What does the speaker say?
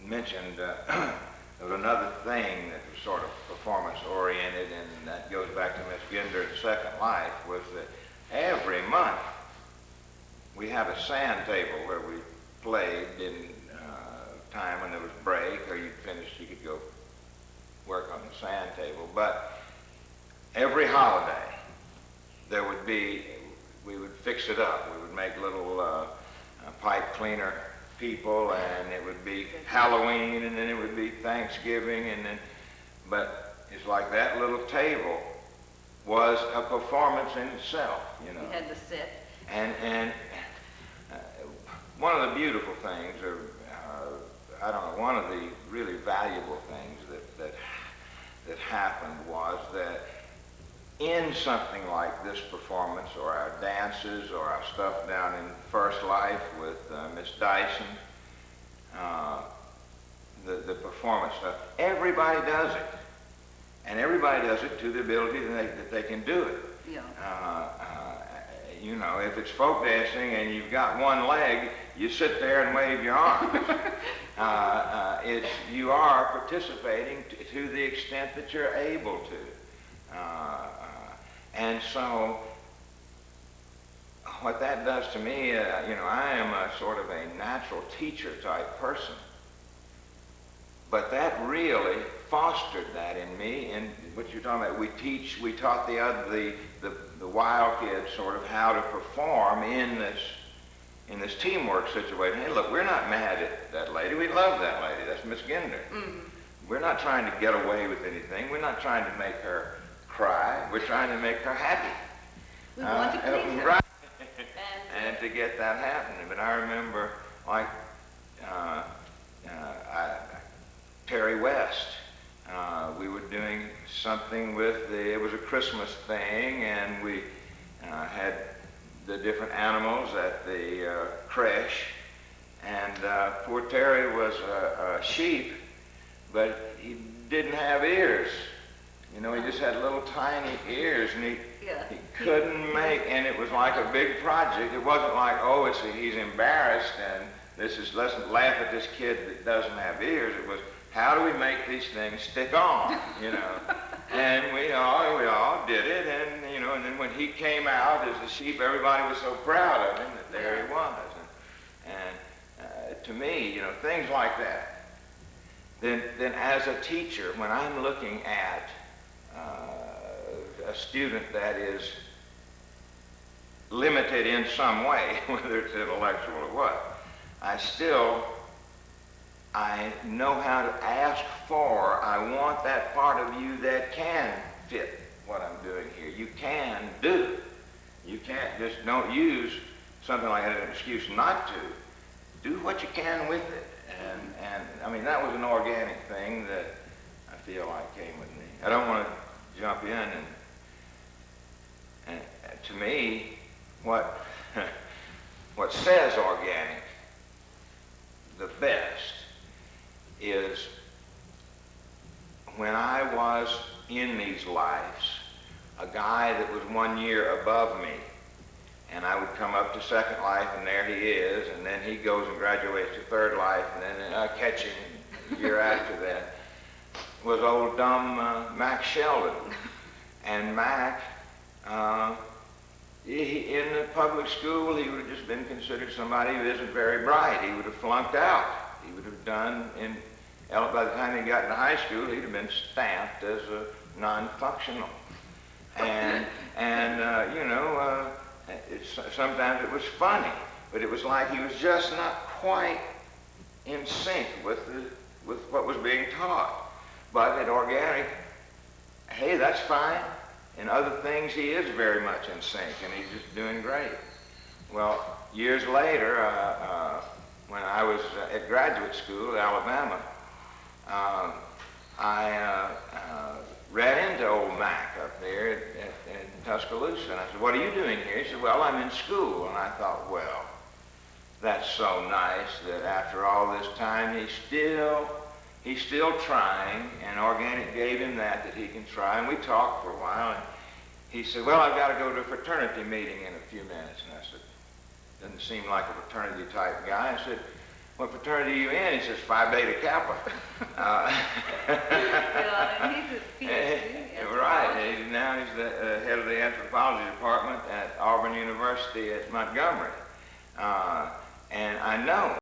mentioned there was another thing that was sort of performance-oriented, and that goes back to Miss Ginder's Second Life, was that every month we have a sand table where we played in time when there was break, or you finished, you could go work on the sand table. But every holiday there would be, we would fix it up. We would make little pipe cleaner people, and it would be Halloween, and then it would be Thanksgiving, and then, but it's like that little table was a performance in itself, you know. You had to sit. And one of the beautiful things, or I don't know, one of the really valuable things that happened was that in something like this performance, or our dances, or our stuff down in First Life with Miss Dyson, the performance stuff, everybody does it. And everybody does it to the ability that they can do it. Yeah. You know, if it's folk dancing and you've got one leg, you sit there and wave your arms. You are participating to the extent that you're able to. And so what that does to me, you know, I am a sort of a natural teacher type person. But that really fostered that in me. And what you're talking about, we taught the wild kids sort of how to perform in this teamwork situation. Hey, look, we're not mad at that lady. We love that lady. That's Miss Ginder. Mm-hmm. We're not trying to get away with anything. We're not trying to make her cry. We're trying to make her happy. We want to please her. Right. And to get that happening. But I remember, like, Terry West, we were doing something with it was a Christmas thing, and we had the different animals at the creche, and poor Terry was a sheep, but he didn't have ears. You know, he just had little tiny ears, and he couldn't make, and it was like a big project. It wasn't like, oh, he's embarrassed, and let's laugh at this kid that doesn't have ears. It was, how do we make these things stick on, you know? And we all did it, and, you know, and then when he came out as the sheep, everybody was so proud of him that there he was. And to me, you know, things like that. Then as a teacher, when I'm looking at a student that is limited in some way, whether it's intellectual or what, I know how to ask for, I want that part of you that can fit what I'm doing here. You can do. You can't just, don't use something like that as an excuse not to. Do what you can with it. And I mean, that was an organic thing that I feel like came with me. I don't want to jump in and to me, what says organic the best is when I was in these lives, a guy that was 1 year above me, and I would come up to Second Life, and there he is, and then he goes and graduates to Third Life, and then I catch him the year after that, was old dumb Mac Sheldon. And Mac, in the public school, he would have just been considered somebody who isn't very bright. He would have flunked out. He would have done, by the time he got into high school, he'd have been stamped as a non-functional. And you know, sometimes it was funny, but it was like he was just not quite in sync with what was being taught. But at organic, hey, that's fine. In other things, he is very much in sync, and he's just doing great. Well, years later, when I was at graduate school at Alabama, I ran into old Mac up there in Tuscaloosa, and I said, "What are you doing here?" He said, "Well, I'm in school." And I thought, well, that's so nice that after all this time, he's still trying, and organic gave him that he can try. And we talked for a while, and he said, "Well, I've got to go to a fraternity meeting in a few minutes." And I said, "Doesn't seem like a fraternity type guy." I said, what fraternity are you in? He says, Phi Beta Kappa. Yeah, and he's a PhD. Right. Now he's the head of the anthropology department at Auburn University at Montgomery. And I know